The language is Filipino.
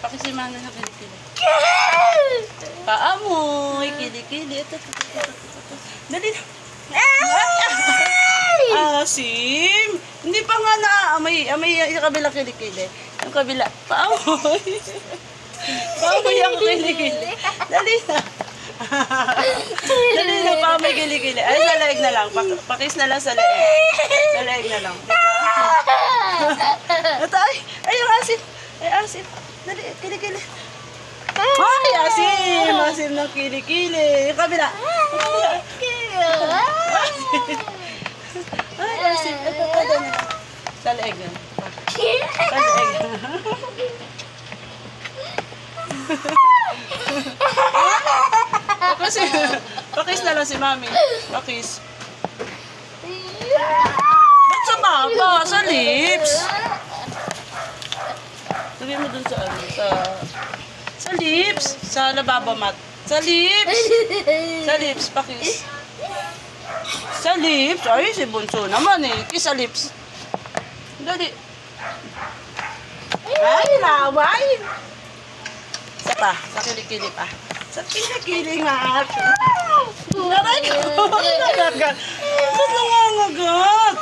Pakisimana na kilikili. Paamoy, kilikili. Ito. Dali na. Asim. Hindi pa nga naamoy. Amoy yung kabila kilikili. Yung kabila. Paamoy. Paamoy ang kilikili. Dali na. Dali na, paamoy kilikili. Ay, sa leeg na lang. Pakis na lang sa leeg. Sa leeg na lang. Ito, ay, yung asim. Ay, asim. Dali, kilikili. Ay, asim. Asim ng kilikili. Yung kabila. Ay, asim. Ito, ito na. Sa leeg na. Sa leeg na. Pakis na lang si Mami. Pakis. Ba't sa baba? Sa lips. Sabi mo dun sa ano? Sa lips. Sa lababo mat. Sa lips. Sa lips. Pakis. Sa lips. Ay, si Bunso naman eh. Kiss sa lips. Dali. Ay, laway. Sa pa. Sa kilikili pa. Sa kilikili nga. Naray ko. Nangangagat. Ba't nangangagat?